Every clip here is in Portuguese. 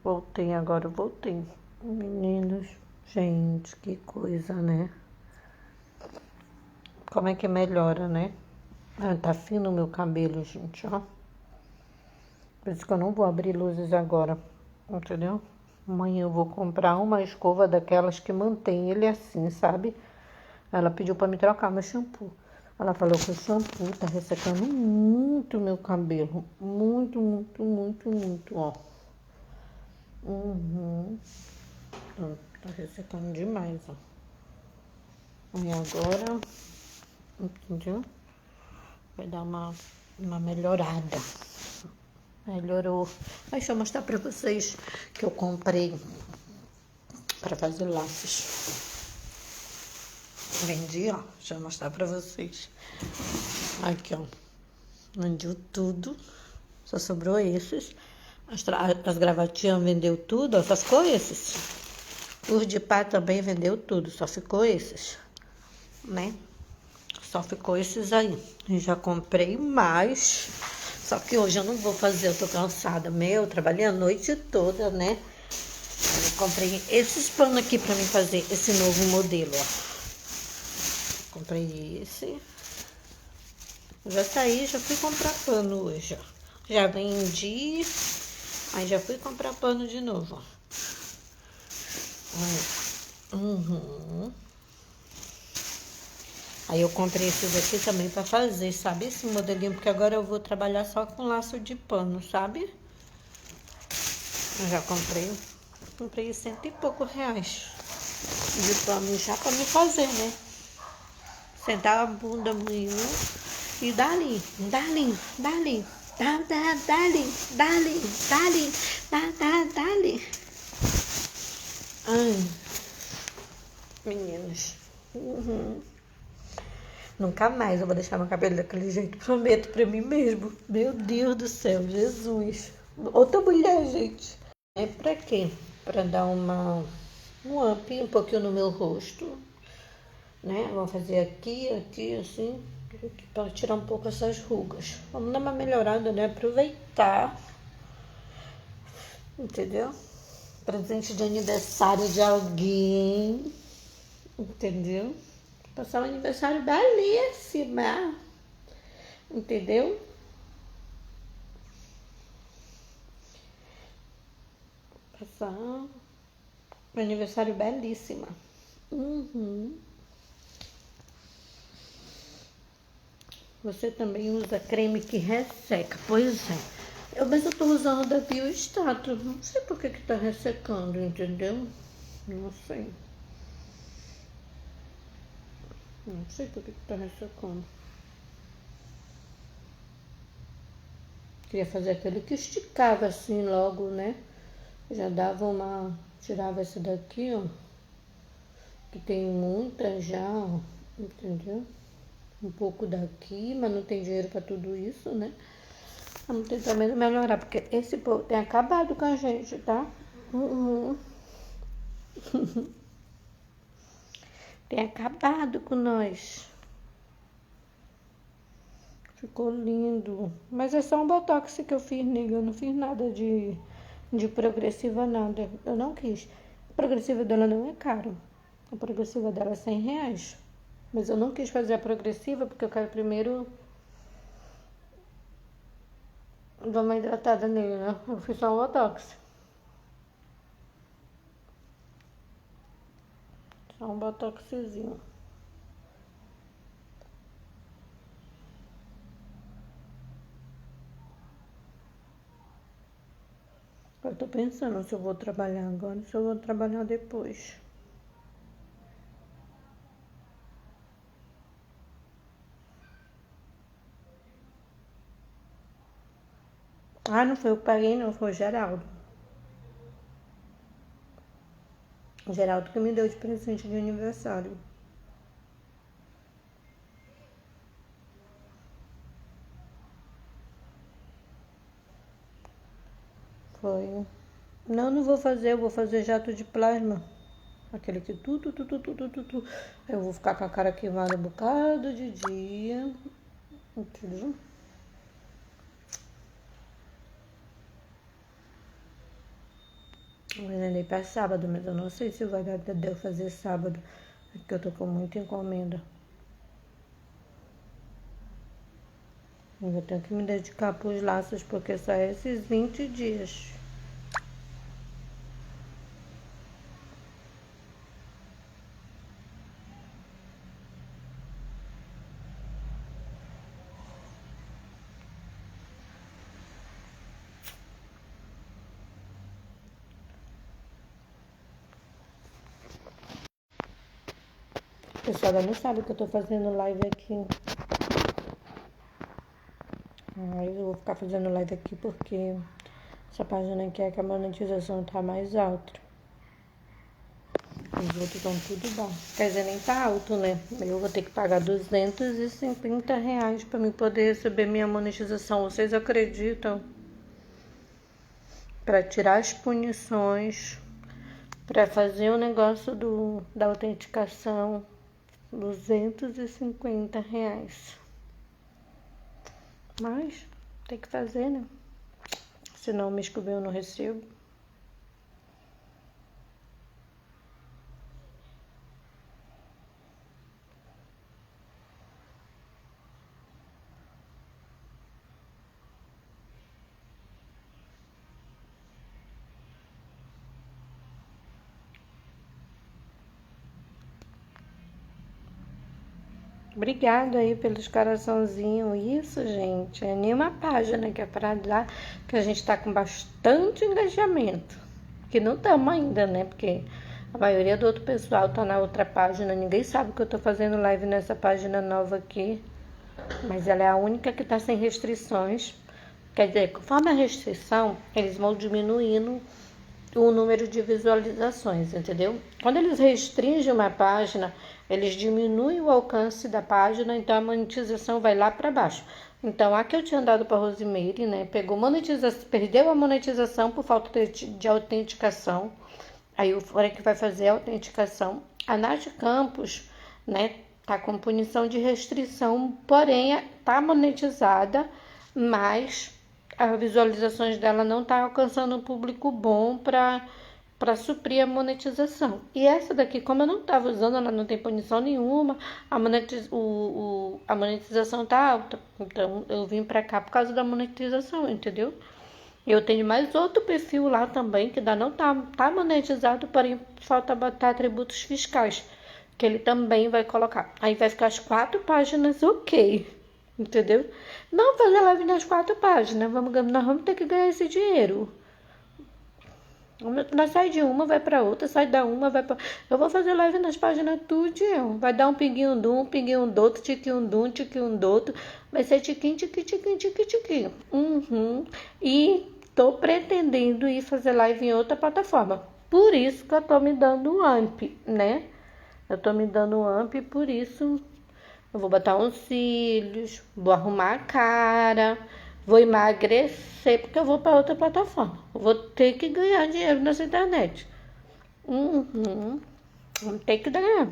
Voltei agora, eu voltei. Meninos, gente, que coisa, né? Como é que melhora, né? Ah, tá fino o meu cabelo, gente, ó. Por isso que eu não vou abrir luzes agora, entendeu? Amanhã eu vou comprar uma escova daquelas que mantém ele assim, sabe? Ela pediu pra me trocar meu shampoo. Ela falou que o shampoo tá ressecando muito meu cabelo. Muito, muito, muito, muito, ó. Ó, tá ressecando demais, ó. E agora, entendeu? Vai dar uma melhorada. Melhorou. Deixa eu mostrar pra vocês que eu comprei pra fazer laços. Vendi, ó. Deixa eu mostrar pra vocês. Aqui, ó. Vendiu tudo. Só sobrou esses. As gravatinhas vendeu tudo, ó. Só ficou esses. Os de pá também vendeu tudo. Só ficou esses. Né? Só ficou esses aí. Eu já comprei mais. Só que hoje eu não vou fazer, eu tô cansada. Eu trabalhei a noite toda, né? Eu comprei esses panos aqui pra mim fazer esse novo modelo, ó. Comprei esse. Já saí, já fui comprar pano hoje, ó. Já vendi. Aí já fui comprar pano de novo, ó. Aí eu comprei esses aqui também pra fazer, sabe? Esse modelinho, porque agora eu vou trabalhar só com laço de pano, sabe? Eu já comprei R$100 e poucos de pano já pra me fazer, né? Sentar a bunda em um e dali. Dali. Ai, meninos. Nunca mais eu vou deixar meu cabelo daquele jeito, prometo pra mim mesmo. Meu Deus do céu, Jesus. Outra mulher, gente. É pra quê? Pra dar um up um pouquinho no meu rosto, né? Vou fazer aqui, assim, pra tirar um pouco essas rugas. Vamos dar uma melhorada, né? Aproveitar, entendeu? Presente de aniversário de alguém, entendeu? Passar um aniversário belíssima, entendeu? Passar um aniversário belíssima. Você também usa creme que resseca, pois é. Mas eu tô usando da Biostatus, não sei por que tá ressecando, entendeu? Não sei. Não sei por que tá ressecando. Queria fazer aquele que esticava assim logo, né? Já dava tirava esse daqui, ó. Que tem muita já, ó. Entendeu? Um pouco daqui, mas não tem dinheiro pra tudo isso, né? Vamos tentar melhorar, porque esse povo tem acabado com a gente, tá? Tem acabado com nós. Ficou lindo. Mas é só um botox que eu fiz, nega. Eu não fiz nada de progressiva, nada. Eu não quis. A progressiva dela não é caro. A progressiva dela é R$100. Mas eu não quis fazer a progressiva porque eu quero primeiro dar uma hidratada nele, né? Eu fiz só um botox. Só um botoxzinho. Eu tô pensando se eu vou trabalhar agora, se eu vou trabalhar depois. Ah, não foi eu que paguei, não, foi o Geraldo. O Geraldo que me deu de presente de aniversário. Foi. Não, não vou fazer, eu vou fazer jato de plasma. Aquele que tu. Eu vou ficar com a cara queimada um bocado de dia. Entendeu? Eu agendei para sábado, mas eu não sei se vai dar de eu fazer sábado, porque eu tô com muita encomenda. Eu tenho que me dedicar pros laços, porque só esses 20 dias. O pessoal ainda não sabe que eu tô fazendo live aqui. Aí eu vou ficar fazendo live aqui porque essa página quer que a monetização tá mais alta. Os outros estão tudo baixo. Quer dizer, nem tá alto, né? Eu vou ter que pagar R$250 pra mim poder receber minha monetização. Vocês acreditam? Pra tirar as punições, pra fazer o negócio da autenticação, R$250. Mas tem que fazer, né? Senão mês que vem eu não recebo. Obrigada aí pelos coraçãozinhos. Isso, gente, anima a página, que é pra dar que a gente tá com bastante engajamento. Que não estamos ainda, né? Porque a maioria do outro pessoal tá na outra página. Ninguém sabe que eu tô fazendo live nessa página nova aqui. Mas ela é a única que tá sem restrições. Quer dizer, conforme a restrição, eles vão diminuindo o número de visualizações, entendeu? Quando eles restringem uma página, eles diminuem o alcance da página, então a monetização vai lá para baixo. Então, a que eu tinha dado para Rosimeire, né, perdeu a monetização por falta de autenticação. Aí o Frank vai fazer a autenticação. A Nath Campos, né, tá com punição de restrição, porém tá monetizada, mas as visualizações dela não tá alcançando um público bom para suprir a monetização. E essa daqui, como eu não estava usando, ela não tem punição nenhuma, a monetização tá alta. Então, eu vim para cá por causa da monetização, entendeu? Eu tenho mais outro perfil lá também, que ainda não tá monetizado, porém falta botar atributos fiscais, que ele também vai colocar. Aí vai ficar as 4 páginas ok, entendeu? Não fazer live nas 4 páginas, nós vamos ter que ganhar esse dinheiro. Nós sai de uma, vai pra outra, sai da uma, vai pra... Eu vou fazer live nas páginas tudinho. Vai dar um pinguinho de um, pinguinho do outro, tiquinho de um, tiquinho do outro. Vai ser tiquinho, tiquinho, tiquinho, tiquinho, tiquinho. E tô pretendendo ir fazer live em outra plataforma. Por isso que eu tô me dando um amp, né? Eu tô me dando um amp, por isso eu vou botar uns cílios, vou arrumar a cara, vou emagrecer, porque eu vou para outra plataforma. Eu vou ter que ganhar dinheiro nessa internet. Vamos ter que ganhar.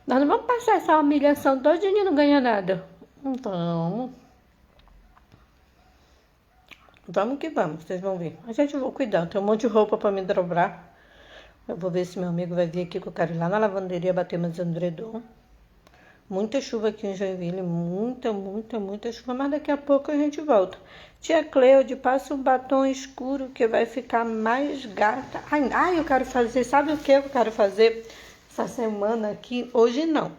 Nós não vamos passar essa humilhação todinha e não ganhar nada. Então, vamos que vamos, vocês vão ver. A gente vai cuidar, tem um monte de roupa para me dobrar. Eu vou ver se meu amigo vai vir aqui, que eu quero ir lá na lavanderia bater meus edredom. Muita chuva aqui em Joinville, muita chuva, mas daqui a pouco a gente volta. Tia Cleude, passa um batom escuro que vai ficar mais gata. Ai, eu quero fazer, sabe o que eu quero fazer essa semana aqui? Hoje não.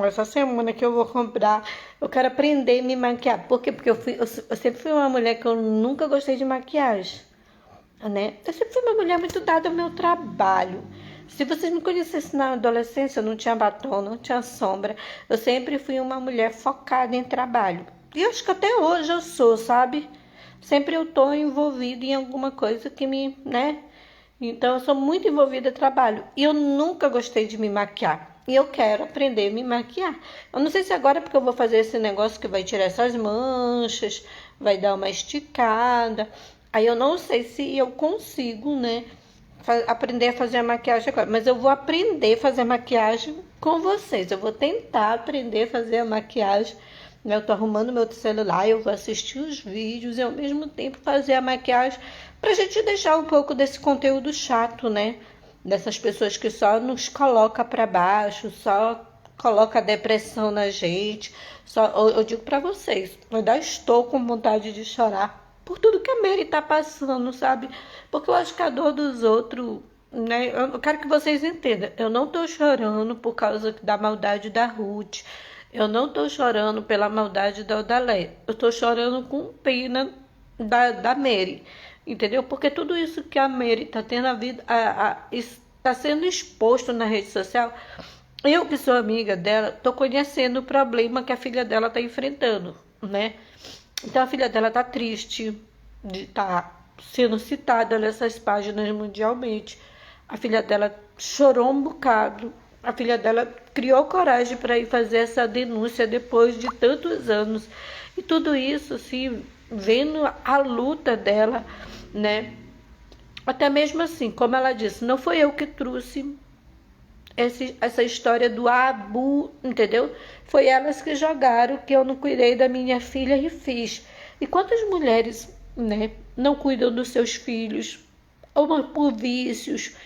Essa semana que eu vou comprar, eu quero aprender a me maquiar. Por quê? Porque eu sempre fui uma mulher que eu nunca gostei de maquiagem, né? Eu sempre fui uma mulher muito dada ao meu trabalho. Se vocês me conhecessem na adolescência, eu não tinha batom, não tinha sombra. Eu sempre fui uma mulher focada em trabalho. E eu acho que até hoje eu sou, sabe? Sempre eu tô envolvida em alguma coisa que me, né? Então eu sou muito envolvida em trabalho. E eu nunca gostei de me maquiar. E eu quero aprender a me maquiar. Eu não sei se agora é porque eu vou fazer esse negócio que vai tirar essas manchas, vai dar uma esticada. Aí eu não sei se eu consigo, né? Aprender a fazer a maquiagem agora, mas eu vou aprender a fazer maquiagem com vocês. Eu vou tentar aprender a fazer a maquiagem, né? Eu tô arrumando meu celular, eu vou assistir os vídeos e ao mesmo tempo fazer a maquiagem pra gente deixar um pouco desse conteúdo chato, né? Dessas pessoas que só nos coloca para baixo, só coloca depressão na gente. Só, eu digo para vocês, eu ainda estou com vontade de chorar por tudo que a Mary tá passando, sabe? Porque eu acho que a dor dos outros, né? Eu quero que vocês entendam. Eu não tô chorando por causa da maldade da Ruth. Eu não tô chorando pela maldade da Odaléia. Eu tô chorando com pena da Mary. Entendeu? Porque tudo isso que a Mary tá tendo a vida, está sendo exposto na rede social. Eu, que sou amiga dela, tô conhecendo o problema que a filha dela tá enfrentando, né? Então a filha dela tá triste de estar sendo citada nessas páginas mundialmente. A filha dela chorou um bocado. A filha dela criou coragem para ir fazer essa denúncia depois de tantos anos. E tudo isso, assim, vendo a luta dela, né? Até mesmo assim, como ela disse, não foi eu que trouxe essa história do abu, entendeu? Foi elas que jogaram, que eu não cuidei da minha filha e fiz. E quantas mulheres, né, não cuidam dos seus filhos? Uma por vícios,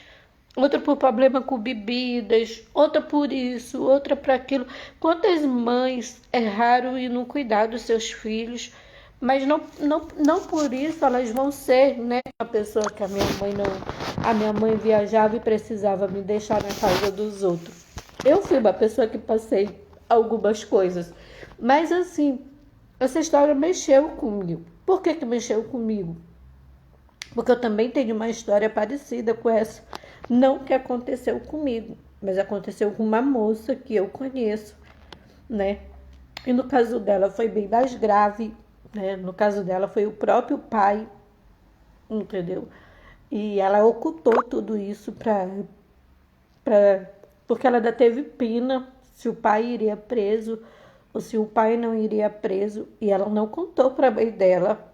outra por problema com bebidas, outra por isso, outra por aquilo. Quantas mães erraram e não cuidaram dos seus filhos? Mas não por isso elas vão ser, né? A pessoa que a minha mãe viajava e precisava me deixar na casa dos outros. Eu fui uma pessoa que passei algumas coisas. Mas assim, essa história mexeu comigo. Por que mexeu comigo? Porque eu também tenho uma história parecida com essa. Não que aconteceu comigo, mas aconteceu com uma moça que eu conheço, né? E no caso dela foi bem mais grave, né? No caso dela foi o próprio pai, entendeu? E ela ocultou tudo isso porque ela ainda teve pena se o pai iria preso ou se o pai não iria preso. E ela não contou para a mãe dela.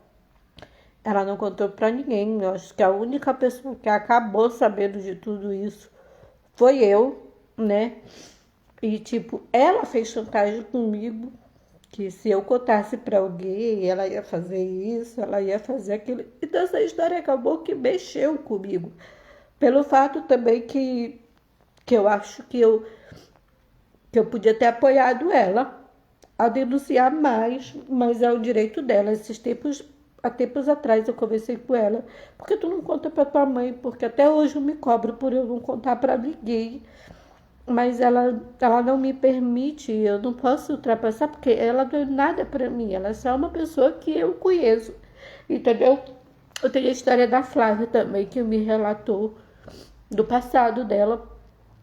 Ela não contou para ninguém. Eu acho que a única pessoa que acabou sabendo de tudo isso foi eu, né? E, tipo, ela fez chantagem comigo, que se eu contasse para alguém, ela ia fazer isso, ela ia fazer aquilo. Então, essa história acabou que mexeu comigo. Pelo fato também que eu acho que eu podia ter apoiado ela a denunciar mais, mas é o direito dela. Há tempos atrás eu conversei com ela, porque tu não conta pra tua mãe, porque até hoje eu me cobro por eu não contar pra ninguém, mas ela não me permite, eu não posso ultrapassar, porque ela não é nada pra mim, ela é só uma pessoa que eu conheço, entendeu? Eu tenho a história da Flávia também, que me relatou do passado dela,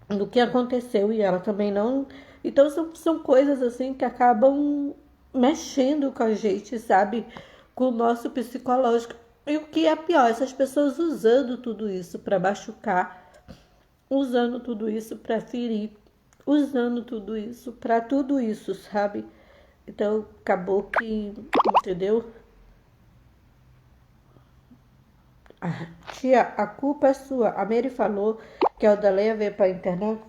do que aconteceu, e ela também não... Então são coisas assim que acabam mexendo com a gente, sabe? Com o nosso psicológico. E o que é pior, essas pessoas usando tudo isso para machucar, usando tudo isso para ferir, usando tudo isso para tudo isso, sabe? Então acabou que, entendeu? Tia, a culpa é sua. A Mary falou que a Odaléia veio para a internet.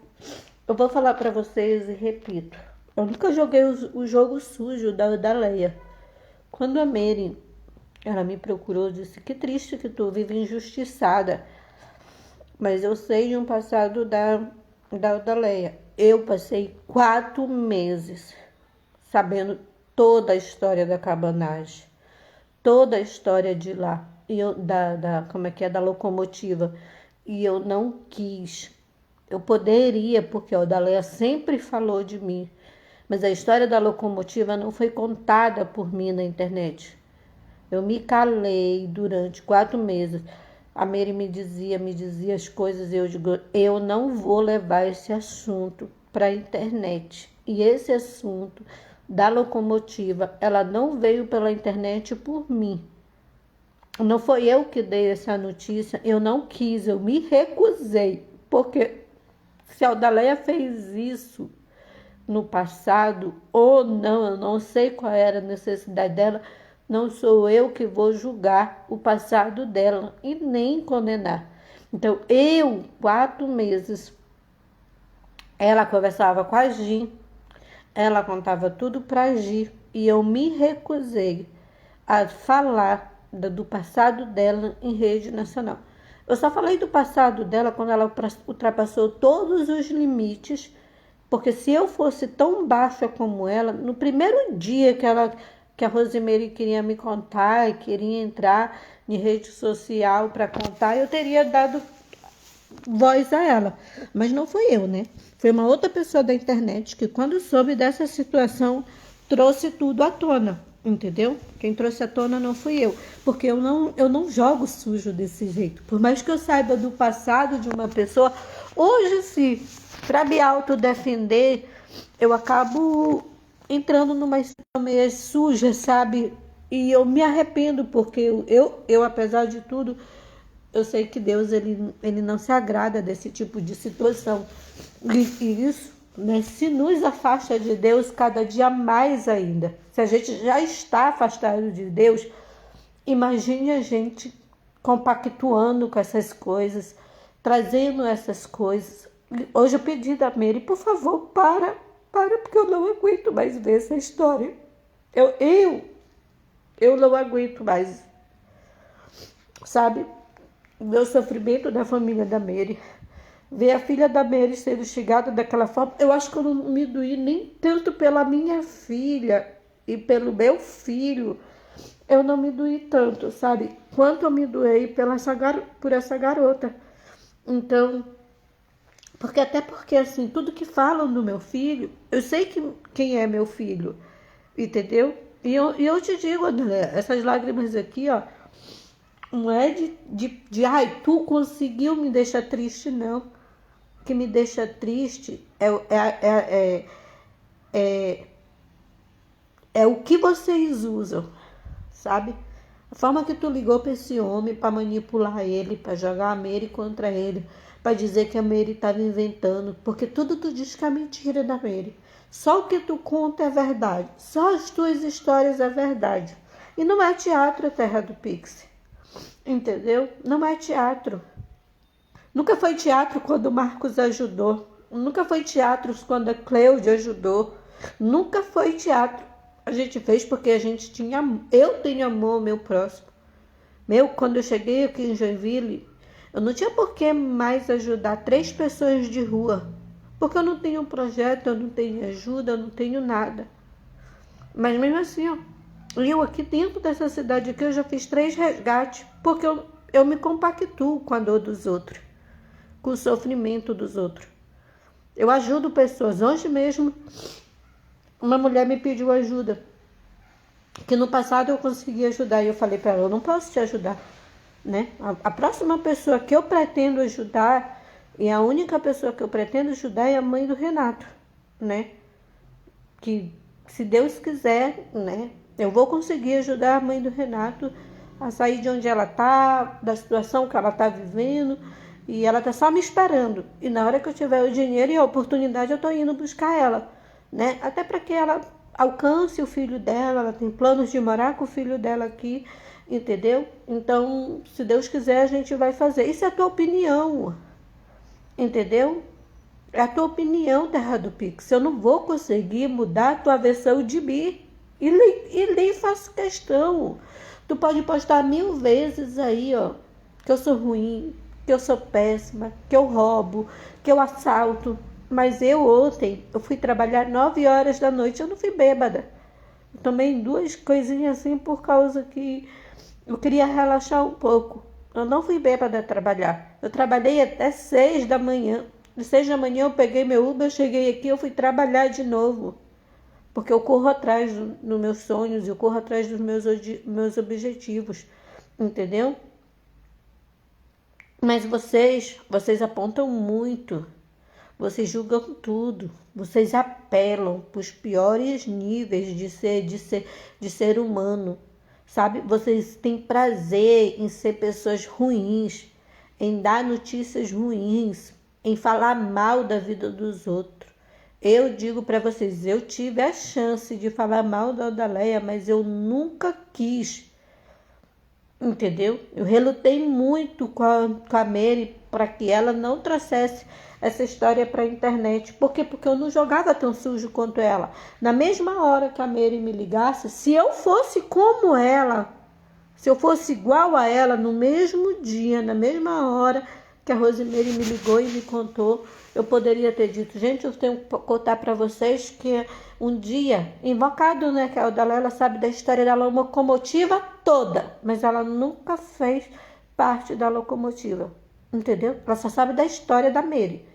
Eu vou falar para vocês e repito. Eu nunca joguei o jogo sujo da Odaléia. Quando a Mary, ela me procurou, disse, que triste que tu vive injustiçada. Mas eu sei de um passado da Odaléia. Eu passei 4 meses sabendo toda a história da cabanagem. Toda a história de lá. E eu, da locomotiva. E eu não quis. Eu poderia, porque a Odaléia sempre falou de mim. Mas a história da locomotiva não foi contada por mim na internet. Eu me calei durante 4 meses. A Mary me dizia as coisas e eu digo, eu não vou levar esse assunto para a internet. E esse assunto da locomotiva, ela não veio pela internet por mim. Não foi eu que dei essa notícia, eu não quis, eu me recusei. Porque se a Odaléia fez isso no passado ou não, eu não sei qual era a necessidade dela, não sou eu que vou julgar o passado dela e nem condenar. Então, 4 meses, ela conversava com a Gi, ela contava tudo para a Gi e eu me recusei a falar do passado dela em rede nacional. Eu só falei do passado dela quando ela ultrapassou todos os limites, porque se eu fosse tão baixa como ela, no primeiro dia que a Rosemary queria me contar e queria entrar em rede social para contar, eu teria dado voz a ela. Mas não fui eu, né? Foi uma outra pessoa da internet que, quando soube dessa situação, trouxe tudo à tona. Entendeu? Quem trouxe à tona não fui eu, porque eu não jogo sujo desse jeito. Por mais que eu saiba do passado de uma pessoa, hoje, se para me autodefender, eu acabo entrando numa situação meio suja, sabe? E eu me arrependo, porque eu apesar de tudo, eu sei que Deus ele não se agrada desse tipo de situação. E isso, né, se nos afasta de Deus cada dia mais ainda. Se a gente já está afastado de Deus, imagine a gente compactuando com essas coisas, trazendo essas coisas. Hoje eu pedi da Mary, por favor, para, porque eu não aguento mais ver essa história. Eu não aguento mais, sabe? O meu sofrimento da família da Mary. Ver a filha da Mary sendo xingada daquela forma, eu acho que eu não me doí nem tanto pela minha filha e pelo meu filho. Eu não me doí tanto, sabe? Quanto eu me doei por essa garota. Então, porque assim, tudo que falam do meu filho, eu sei quem é meu filho, entendeu? E eu te digo, André, essas lágrimas aqui, ó, não é ai, tu conseguiu me deixar triste, não. O que me deixa triste é o que vocês usam, sabe? A forma que tu ligou para esse homem para manipular ele, para jogar a Mary contra ele, para dizer que a Mary estava inventando, porque tudo tu diz que é mentira da Mary. Só o que tu conta é verdade, só as tuas histórias é verdade. E não é teatro, Terra do Pix, entendeu? Não é teatro. Nunca foi teatro quando o Marcos ajudou. Nunca foi teatro quando a Cleude ajudou. Nunca foi teatro. A gente fez porque a gente tinha... Eu tenho amor ao meu próximo. Quando eu cheguei aqui em Joinville, eu não tinha por que mais ajudar 3 pessoas de rua. Porque eu não tenho projeto, eu não tenho ajuda, eu não tenho nada. Mas mesmo assim, ó, eu aqui dentro dessa cidade aqui, eu já fiz 3 resgates. Porque eu me compactuo com a dor dos outros, com o sofrimento dos outros. Eu ajudo pessoas. Hoje mesmo, uma mulher me pediu ajuda, que no passado eu consegui ajudar, e eu falei para ela, eu não posso te ajudar, né? A próxima pessoa que eu pretendo ajudar, e a única pessoa que eu pretendo ajudar é a mãe do Renato, né? Que, se Deus quiser, né, eu vou conseguir ajudar a mãe do Renato a sair de onde ela está, da situação que ela está vivendo. E ela está só me esperando. E na hora que eu tiver o dinheiro e a oportunidade, eu estou indo buscar ela, né? Até para que ela alcance o filho dela. Ela tem planos de morar com o filho dela aqui, entendeu? Então, se Deus quiser, a gente vai fazer. Isso é a tua opinião, entendeu? É a tua opinião, Terra do Pix. Eu não vou conseguir mudar a tua versão de mim. E nem faço questão. Tu pode postar 1000 vezes aí, ó, que eu sou ruim, que eu sou péssima, que eu roubo, que eu assalto. Mas ontem, eu fui trabalhar 9 horas da noite, eu não fui bêbada. Eu tomei 2 coisinhas assim por causa que eu queria relaxar um pouco. Eu não fui bêbada trabalhar. Eu trabalhei até 6 da manhã. De 6 da manhã eu peguei meu Uber, eu cheguei aqui, eu fui trabalhar de novo. Porque eu corro atrás dos meus sonhos, eu corro atrás dos meus objetivos, entendeu? Mas vocês apontam muito, vocês julgam tudo, vocês apelam para os piores níveis de ser humano, sabe? Vocês têm prazer em ser pessoas ruins, em dar notícias ruins, em falar mal da vida dos outros. Eu digo para vocês, eu tive a chance de falar mal da Odaleia, mas eu nunca quis. Entendeu? Eu relutei muito com a Mary para que ela não trouxesse essa história para a internet. Por quê? Porque eu não jogava tão sujo quanto ela. Na mesma hora que a Mary me ligasse, se eu fosse como ela, Se eu fosse igual a ela no mesmo dia, na mesma hora que a Rosemary me ligou e me contou, eu poderia ter dito, gente, eu tenho que contar para vocês que um dia, invocado, né, que a Lela sabe da história da locomotiva toda, mas ela nunca fez parte da locomotiva, entendeu? Ela só sabe da história da Mary.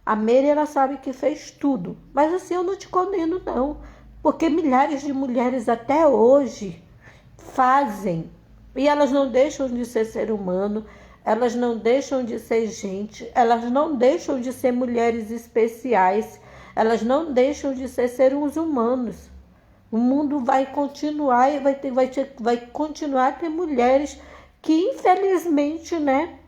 A Mary, ela sabe que fez tudo, mas assim, eu não te condeno não, porque milhares de mulheres até hoje fazem, e elas não deixam de ser humano, elas não deixam de ser gente, elas não deixam de ser mulheres especiais, elas não deixam de ser seres humanos. O mundo vai continuar e vai continuar a ter mulheres que, infelizmente, né,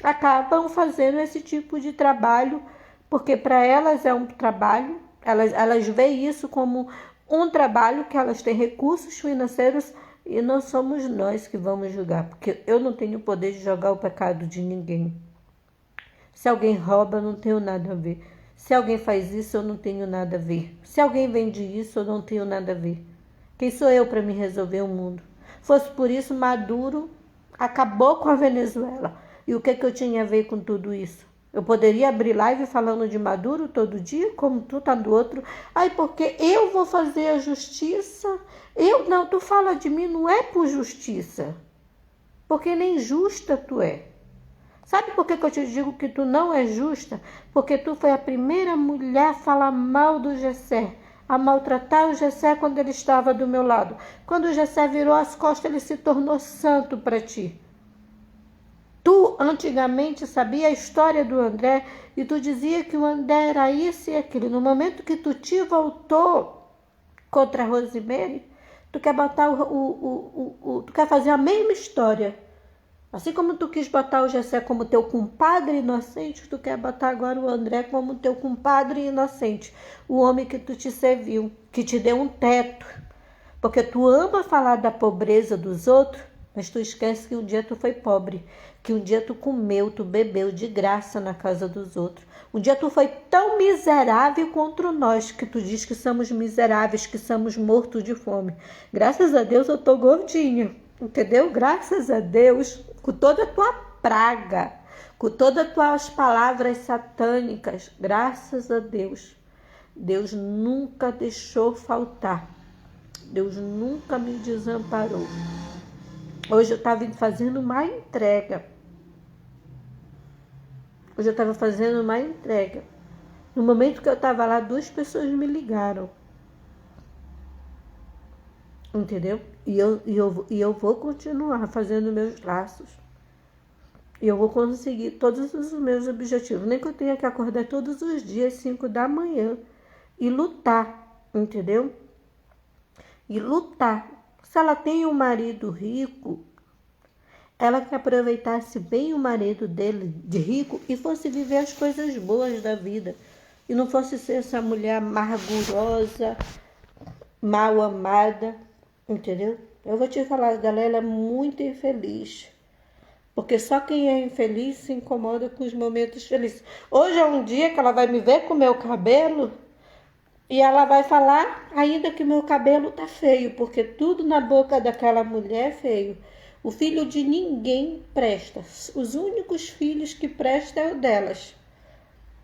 acabam fazendo esse tipo de trabalho, porque para elas é um trabalho, elas veem isso como um trabalho que elas têm recursos financeiros. E não somos nós que vamos julgar, porque eu não tenho o poder de jogar o pecado de ninguém. Se alguém rouba, eu não tenho nada a ver. Se alguém faz isso, eu não tenho nada a ver. Se alguém vende isso, eu não tenho nada a ver. Quem sou eu para me resolver o mundo? Fosse por isso, Maduro acabou com a Venezuela. E o que eu tinha a ver com tudo isso? Eu poderia abrir live falando de Maduro todo dia, como tu tá do outro. Ai, porque eu vou fazer a justiça. Não, tu fala de mim, não é por justiça. Porque nem justa tu é. Sabe por que eu te digo que tu não é justa? Porque tu foi a primeira mulher a falar mal do Gessé, a maltratar o Gessé quando ele estava do meu lado. Quando o Gessé virou as costas, ele se tornou santo para ti. Tu, antigamente, sabia a história do André e tu dizia que o André era isso e aquilo. No momento que tu te voltou contra a Rosemary, tu quer botar tu quer fazer a mesma história. Assim como tu quis botar o Gessé como teu compadre inocente, tu quer botar agora o André como teu compadre inocente. O homem que tu te serviu, que te deu um teto. Porque tu ama falar da pobreza dos outros, mas tu esquece que um dia tu foi pobre, que um dia tu comeu, tu bebeu de graça na casa dos outros. Um dia tu foi tão miserável contra nós, que tu diz que somos miseráveis, que somos mortos de fome. Graças a Deus eu tô gordinha, entendeu? Graças a Deus, com toda a tua praga, com todas as tuas palavras satânicas, graças a Deus, Deus nunca deixou faltar. Deus nunca me desamparou. Hoje eu estava fazendo uma entrega. No momento que eu estava lá, 2 pessoas me ligaram. Entendeu? E eu vou continuar fazendo meus laços. E eu vou conseguir todos os meus objetivos. Nem que eu tenha que acordar todos os dias, 5 da manhã. E lutar. Entendeu? E lutar. Se ela tem um marido rico, ela que aproveitasse bem o marido dele de rico e fosse viver as coisas boas da vida. E não fosse ser essa mulher amargurosa, mal amada, entendeu? Eu vou te falar dela, ela é muito infeliz. Porque só quem é infeliz se incomoda com os momentos felizes. Hoje é um dia que ela vai me ver com o meu cabelo e ela vai falar ainda que meu cabelo tá feio, porque tudo na boca daquela mulher é feio. O filho de ninguém presta. Os únicos filhos que prestam é o delas.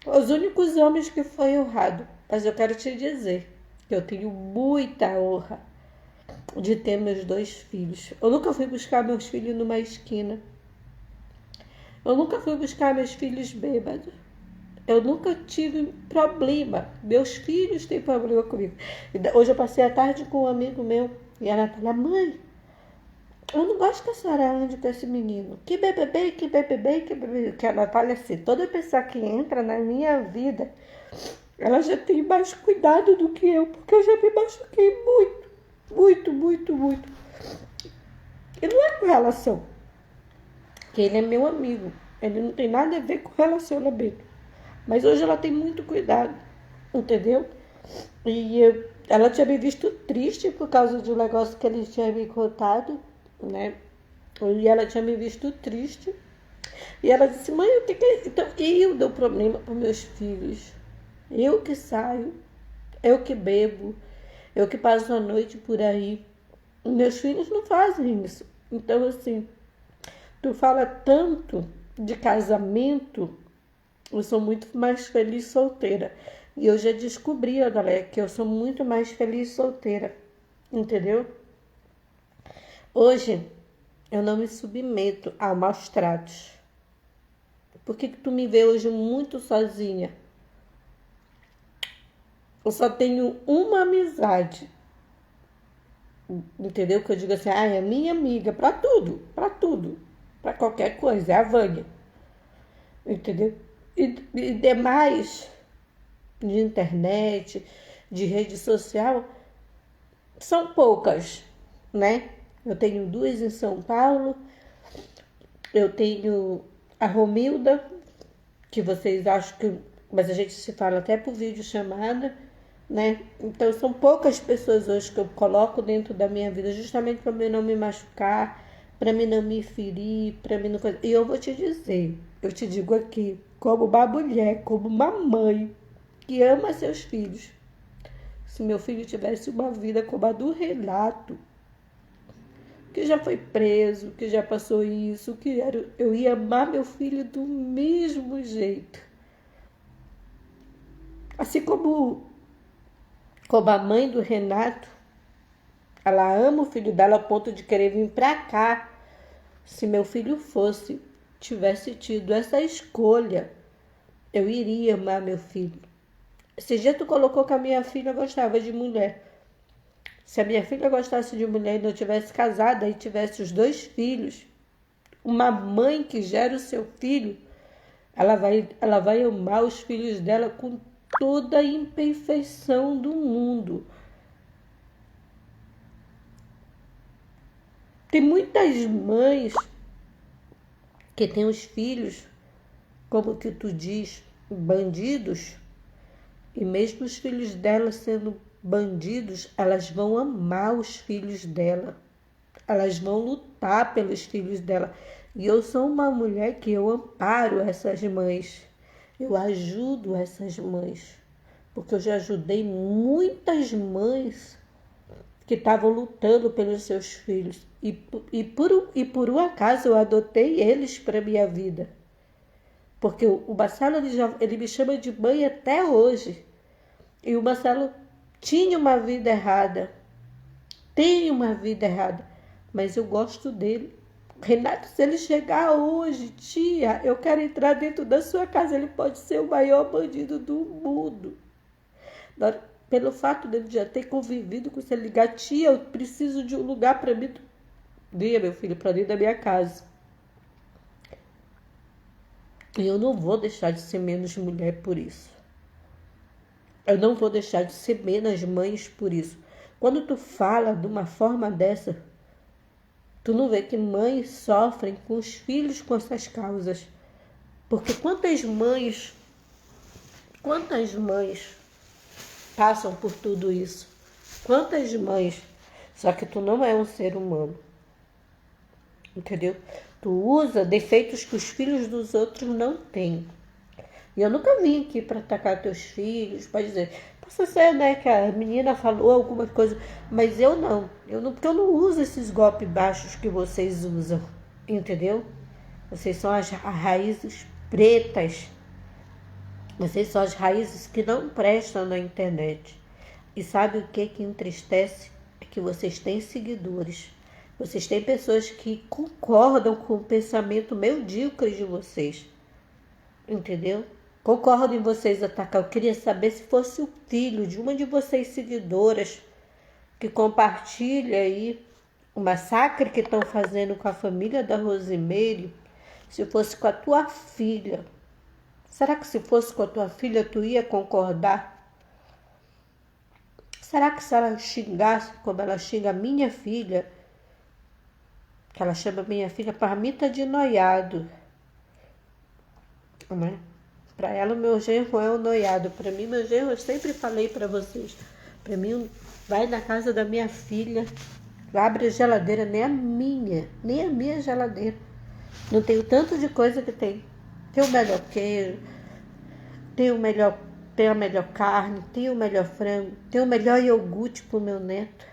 Os únicos homens que foi honrado. Mas eu quero te dizer que eu tenho muita honra de ter meus 2 filhos. Eu nunca fui buscar meus filhos numa esquina. Eu nunca fui buscar meus filhos bêbados. Eu nunca tive problema. Meus filhos têm problema comigo. Hoje eu passei a tarde com um amigo meu. E a Natália, mãe, eu não gosto que a senhora ande com esse menino. Que bebê. Que a Natália, assim, toda pessoa que entra na minha vida, ela já tem mais cuidado do que eu. Porque eu já me machuquei muito. E não é com relação. Porque ele é meu amigo. Ele não tem nada a ver com relacionamento. Mas hoje ela tem muito cuidado, entendeu? E ela tinha me visto triste por causa do negócio que ele tinha me contado, né? E ela tinha me visto triste. E ela disse, mãe, o que é? Então eu dou problema para meus filhos. Eu que saio, eu que bebo, eu que passo a noite por aí. Meus filhos não fazem isso. Então, assim, tu fala tanto de casamento, eu sou muito mais feliz solteira. E eu já descobri, galera, que eu sou muito mais feliz solteira. Entendeu? Hoje, eu não me submeto a maus tratos. Por que tu me vê hoje muito sozinha? Eu só tenho uma amizade. Entendeu? Que eu digo assim, é minha amiga, pra tudo, pra qualquer coisa, é a Vânia. Entendeu? E demais de internet, de rede social, são poucas, né? Eu tenho duas em São Paulo, eu tenho a Romilda, que vocês acham que... Mas a gente se fala até por vídeo chamada, né? Então são poucas pessoas hoje que eu coloco dentro da minha vida, justamente para mim não me machucar, para mim não me ferir, para mim não fazer. E eu vou te dizer, eu te digo aqui, como uma mulher, como uma mãe que ama seus filhos. Se meu filho tivesse uma vida como a do Renato, que já foi preso, que já passou isso, eu ia amar meu filho do mesmo jeito. Assim como a mãe do Renato, ela ama o filho dela ao ponto de querer vir pra cá. Se meu filho tivesse tido essa escolha, eu iria amar meu filho. Esse dia tu colocou que a minha filha gostava de mulher. Se a minha filha gostasse de mulher e não tivesse casada e tivesse os 2 filhos, uma mãe que gera o seu filho, ela vai amar os filhos dela com toda a imperfeição do mundo. Tem muitas mães que têm os filhos, como que tu diz, bandidos, e mesmo os filhos dela sendo bandidos, elas vão amar os filhos dela. Elas vão lutar pelos filhos dela. E eu sou uma mulher que eu amparo essas mães. Eu ajudo essas mães. Porque eu já ajudei muitas mães que estavam lutando pelos seus filhos. E por um acaso eu adotei eles para minha vida. Porque o Marcelo, ele me chama de mãe até hoje. E o Marcelo tinha uma vida errada. Tem uma vida errada. Mas eu gosto dele. Renato, se ele chegar hoje, tia, eu quero entrar dentro da sua casa. Ele pode ser o maior bandido do mundo. Pelo fato dele já ter convivido com você, ligar, tia, eu preciso de um lugar para mim. Dia, meu filho, para dentro da minha casa. E eu não vou deixar de ser menos mulher por isso. Eu não vou deixar de ser menos mãe por isso. Quando tu fala de uma forma dessa, tu não vê que mães sofrem com os filhos com essas causas. Porque quantas mães passam por tudo isso? Quantas mães? Só que tu não é um ser humano. Entendeu? Tu usa defeitos que os filhos dos outros não têm. E eu nunca vim aqui para atacar teus filhos, para dizer, possa ser, né, que a menina falou alguma coisa, mas eu não, porque eu não uso esses golpes baixos que vocês usam, entendeu? Vocês são as raízes pretas, vocês são as raízes que não prestam na internet. E sabe o que entristece? É que vocês têm seguidores, vocês têm pessoas que concordam com o pensamento medíocre de vocês, entendeu? Concordo em vocês atacar. Eu queria saber se fosse o filho de uma de vocês seguidoras que compartilha aí o massacre que estão fazendo com a família da Rosimeire, se fosse com a tua filha. Será que se fosse com a tua filha tu ia concordar? Será que se ela xingasse como ela xinga a minha filha, que ela chama minha filha parmita de noiado, né? Para ela, meu genro é um noiado. Para mim, meu genro, eu sempre falei para vocês. Para mim, vai na casa da minha filha, abre a geladeira, nem a minha geladeira. Não tenho tanto de coisa que tem. Tem o melhor queijo, tem a melhor carne, tem o melhor frango, tem o melhor iogurte pro meu neto.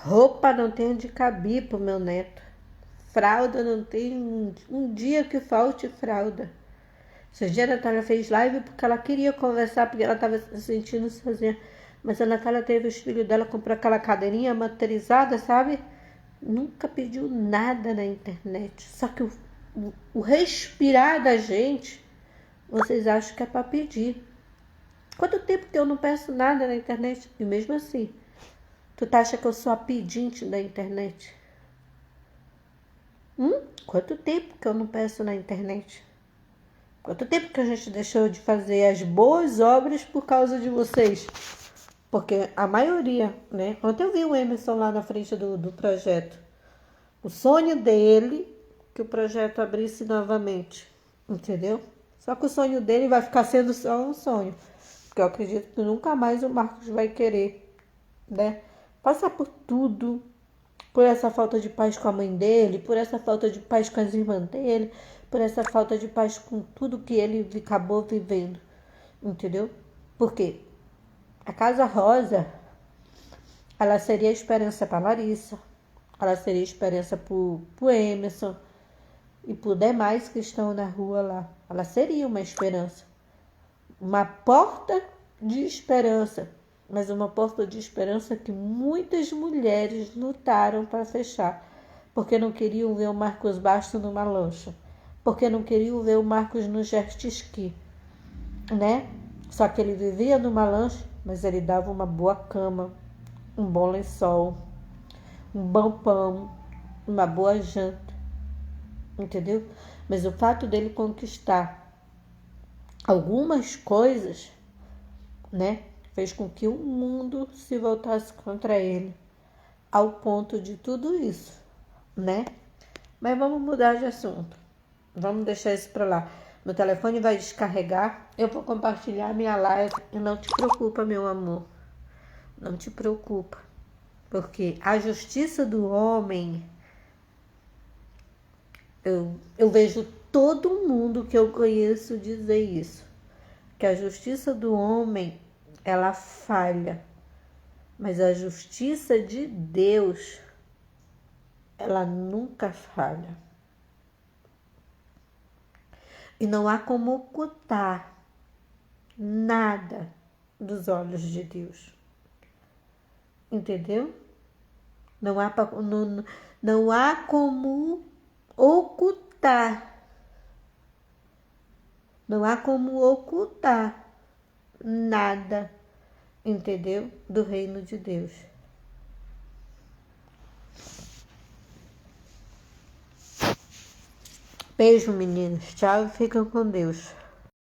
Roupa não tem onde caber pro meu neto. Fralda não tem um dia que falte fralda. Esse dia a Natália fez live porque ela queria conversar, porque ela estava se sentindo sozinha. Mas a Natália teve os filhos dela, comprou aquela cadeirinha motorizada, sabe? Nunca pediu nada na internet. Só que o respirar da gente, vocês acham que é para pedir. Quanto tempo que eu não peço nada na internet? E mesmo assim, tu acha que eu sou a pedinte da internet? Quanto tempo que eu não peço na internet? Quanto tempo que a gente deixou de fazer as boas obras por causa de vocês? Porque a maioria, né? Ontem eu vi o Emerson lá na frente do projeto. O sonho dele que o projeto abrisse novamente, entendeu? Só que o sonho dele vai ficar sendo só um sonho. Porque eu acredito que nunca mais o Marcos vai querer, né? Passar por tudo. Por essa falta de paz com a mãe dele, por essa falta de paz com as irmãs dele, por essa falta de paz com tudo que ele acabou vivendo, entendeu? Porque a Casa Rosa, ela seria esperança para Larissa, ela seria esperança para Emerson e por demais que estão na rua lá. Ela seria uma esperança, uma porta de esperança. Mas uma porta de esperança que muitas mulheres lutaram para fechar, porque não queriam ver o Marcos Bastos numa lancha, porque não queriam ver o Marcos no jet ski, né? Só que ele vivia numa lancha, mas ele dava uma boa cama, um bom lençol, um bom pão, uma boa janta, entendeu? Mas o fato dele conquistar algumas coisas, né? Fez com que o mundo se voltasse contra ele, ao ponto de tudo isso, né? Mas vamos mudar de assunto. Vamos deixar isso para lá. Meu telefone vai descarregar. Eu vou compartilhar minha live. E não te preocupa, meu amor. Não te preocupa. Porque a justiça do homem... Eu vejo todo mundo que eu conheço dizer isso. Que a justiça do homem... ela falha, mas a justiça de Deus, ela nunca falha. E não há como ocultar nada dos olhos de Deus. Entendeu? Não há como ocultar. Não há como ocultar nada, entendeu? Do reino de Deus. Beijo, meninos. Tchau e fiquem com Deus.